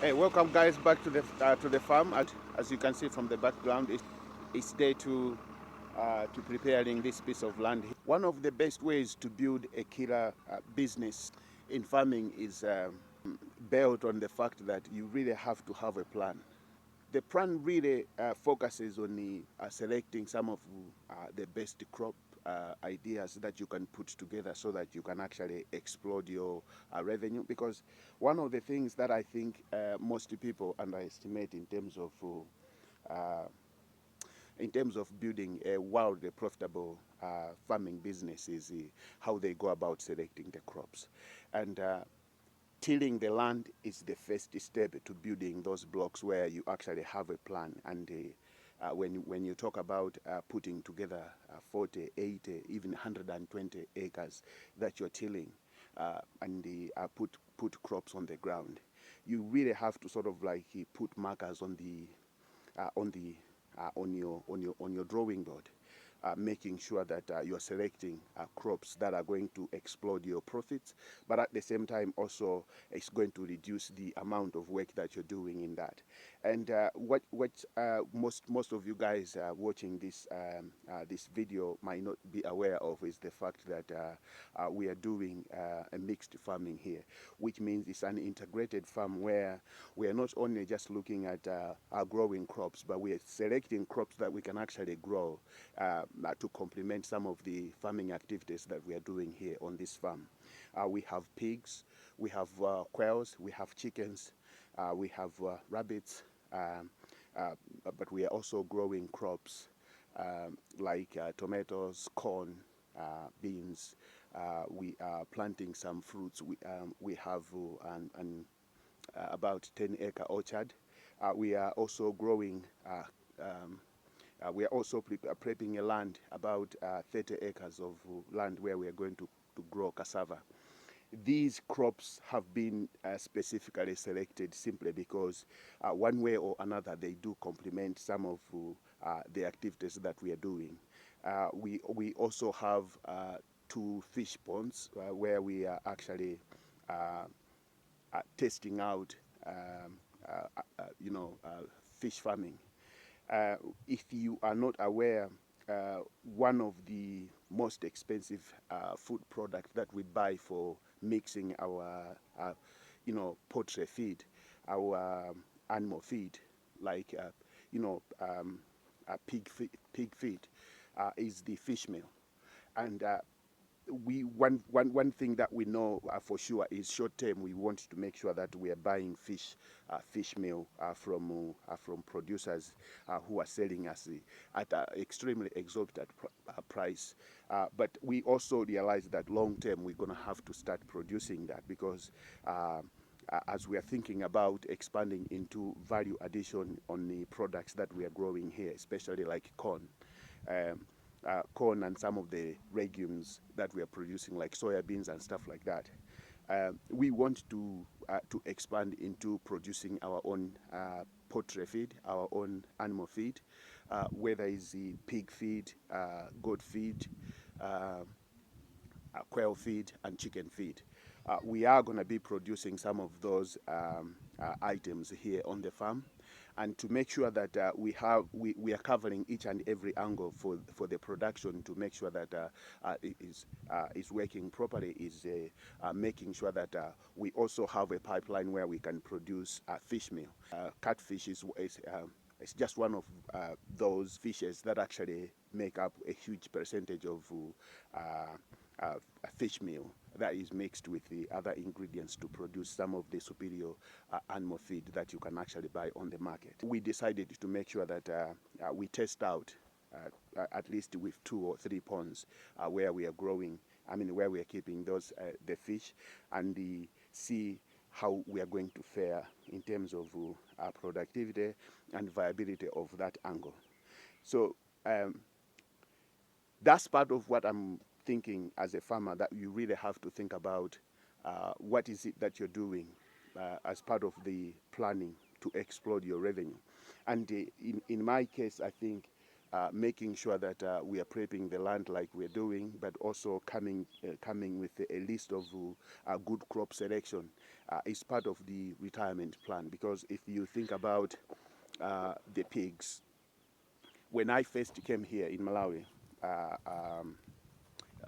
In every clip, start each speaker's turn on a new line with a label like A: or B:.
A: Hey, welcome guys back to the farm. As you can see from the background, it's day to preparing this piece of land. One of the best ways to build a killer business in farming is built on the fact that you really have to have a plan. The plan really focuses on selecting some of the best crop ideas that you can put together so that you can actually explode your revenue. Because one of the things that I think most people underestimate uh, in terms of building a wildly profitable farming business is how they go about selecting the crops. And tilling the land is the first step to building those blocks where you actually have a plan. And when you talk about putting together 40, 80, even 120 acres that you're tilling and put crops on the ground, you really have to sort of like put markers on the on your drawing board, making sure that you're selecting crops that are going to explode your profits, but at the same time also it's going to reduce the amount of work that you're doing in that. And most of you guys watching this video might not be aware of is the fact that we are doing a mixed farming here, which means it's an integrated farm where we are not only just looking at our growing crops, but we are selecting crops that we can actually grow to complement some of the farming activities that we are doing here on this farm. We have pigs, we have quails, we have chickens, we have rabbits, but we are also growing crops like tomatoes, corn, beans. We are planting some fruits. We have about 10-acre orchard. We are also growing we are also prepping a land, about 30 acres of land where we are going to grow cassava. These crops have been specifically selected simply because one way or another they do complement some of the activities that we are doing. We also have two fish ponds where we are actually testing out you know, fish farming. If you are not aware, one of the most expensive food products that we buy for mixing our, you know, poultry feed, our animal feed, like, you know, pig feed, is the fish meal. And one thing that we know for sure is short term we want to make sure that we are buying fish meal from producers who are selling us at an extremely exorbitant price, but we also realize that long term we're going to have to start producing that because as we are thinking about expanding into value addition on the products that we are growing here, especially like um, corn and some of the legumes that we are producing, like soya beans and stuff like that. We want to expand into producing our own poultry feed, our own animal feed, whether it's the pig feed, goat feed, quail feed, and chicken feed. We are going to be producing some of those items here on the farm, and to make sure that we are covering each and every angle for the production, to make sure that it is working properly, is making sure that we also have a pipeline where we can produce fish meal. Catfish is it's just one of those fishes that actually make up a huge percentage of a fish meal that is mixed with the other ingredients to produce some of the superior animal feed that you can actually buy on the market. We decided to make sure that we test out at least with 2 or 3 ponds where we are growing, where we are keeping those the fish, and see how we are going to fare in terms of productivity and viability of that angle. So that's part of what I'm thinking as a farmer, that you really have to think about what is it that you're doing as part of the planning to explode your revenue. And in my case, I think making sure that we are prepping the land like we're doing, but also coming with a list of good crop selection is part of the retirement plan. Because if you think about the pigs, when I first came here in Malawi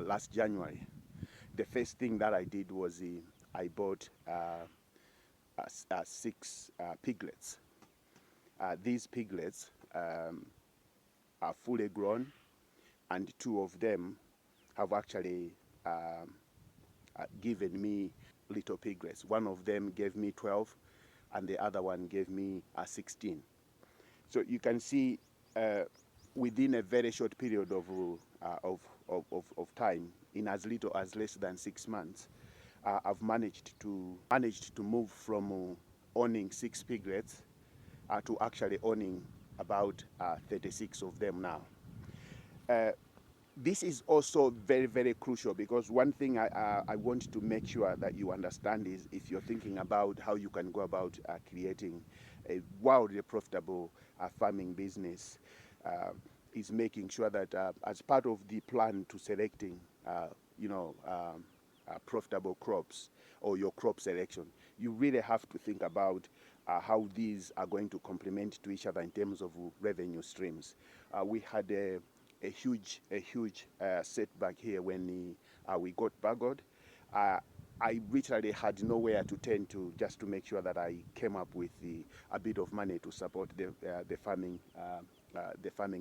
A: last January, the first thing that I did was I bought 6 piglets. These piglets are fully grown, and 2 of them have actually given me little piglets. One of them gave me 12, and the other one gave me 16. So you can see within a very short period of time, in as little as less than 6 months, I've managed to move from owning 6 piglets to actually owning about 36 of them now. This is also very, very crucial, because one thing I want to make sure that you understand is, if you're thinking about how you can go about creating a wildly profitable farming business, is making sure that as part of the plan to selecting, profitable crops, or your crop selection, you really have to think about how these are going to complement to each other in terms of revenue streams. We had a huge setback here when we got Bargoed. I literally had nowhere to turn to, just to make sure that I came up with a bit of money to support the farming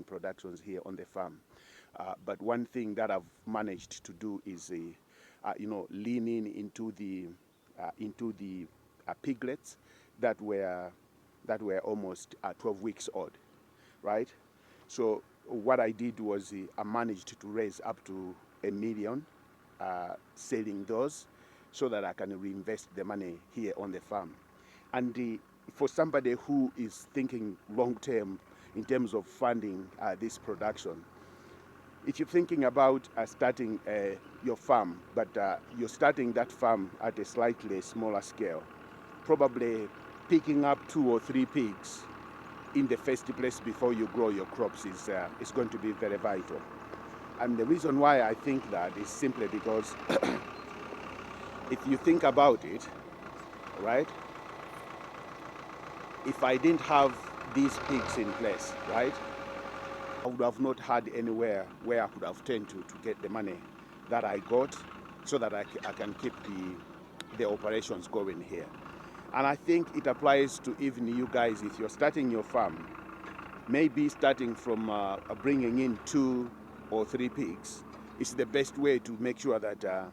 A: productions here on the farm. But one thing that I've managed to do is, lean into the piglets that were almost 12 weeks old, right? So what I did was I managed to raise up to $1 million selling those, so that I can reinvest the money here on the farm. And for somebody who is thinking long term in terms of funding this production, if you're thinking about starting your farm, but you're starting that farm at a slightly smaller scale, probably picking up 2 or 3 pigs in the first place before you grow your crops is going to be very vital. And the reason why I think that is simply because if you think about it, right, if I didn't have these pigs in place, right, I would have not had anywhere where I could have turned to get the money that I got, so that I can keep the operations going here. And I think it applies to even you guys. If you're starting your farm, maybe starting from bringing in 2 or 3 pigs is the best way to make sure that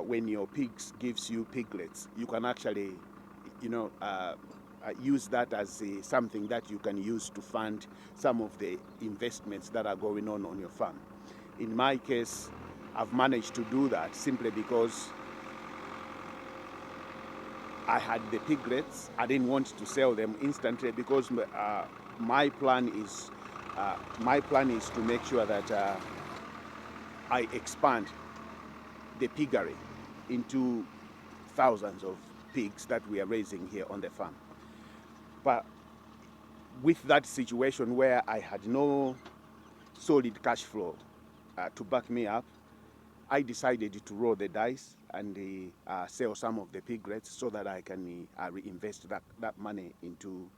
A: when your pigs gives you piglets, you can actually, use that as something that you can use to fund some of the investments that are going on your farm. In my case, I've managed to do that simply because I had the piglets. I didn't want to sell them instantly, because my plan is to make sure that I expand the piggery into thousands of pigs that we are raising here on the farm. But with that situation where I had no solid cash flow to back me up, I decided to roll the dice and sell some of the piglets, so that I can reinvest that money into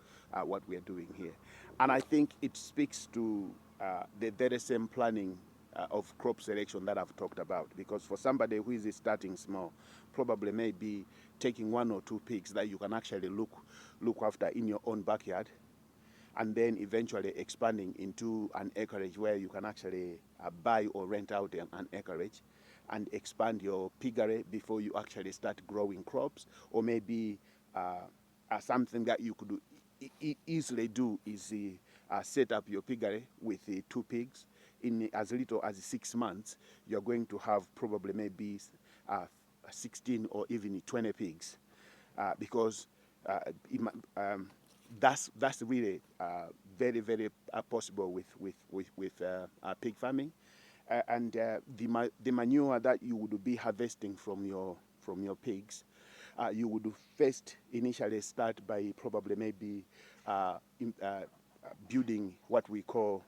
A: what we are doing here. And I think it speaks to the very same planning of crop selection that I've talked about. Because for somebody who is starting small, probably maybe taking 1 or 2 pigs that you can actually look after in your own backyard, and then eventually expanding into an acreage where you can actually buy or rent out an acreage and expand your piggery before you actually start growing crops. Or maybe something that you could easily do is set up your piggery with 2 pigs. In as little as 6 months, you're going to have probably maybe 16 or even 20 pigs, because that's really very, very possible with pig farming. And the manure that you would be harvesting from your pigs, you would first initially start by probably maybe building what we call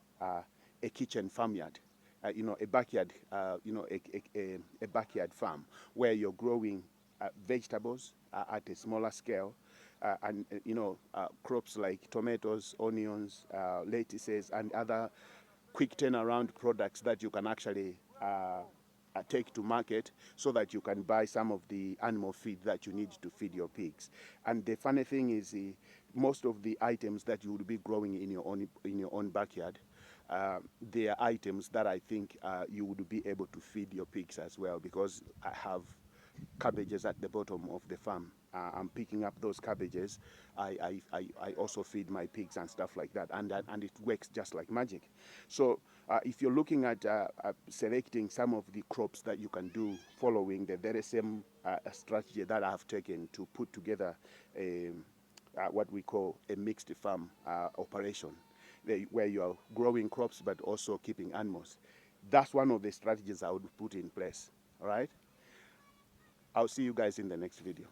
A: a kitchen farmyard, a backyard, a backyard farm where you're growing vegetables at a smaller scale, and crops like tomatoes, onions, lettuces, and other quick turnaround products that you can actually take to market so that you can buy some of the animal feed that you need to feed your pigs. And the funny thing is, most of the items that you would be growing in your own backyard, they are items that I think you would be able to feed your pigs as well, because I have cabbages at the bottom of the farm. I'm picking up those cabbages. I also feed my pigs and stuff like that, and it works just like magic. So if you're looking at selecting some of the crops that you can do following the very same strategy that I've taken to put together what we call a mixed farm operation, where you are growing crops but also keeping animals, that's one of the strategies I would put in place. All right. I'll see you guys in the next video.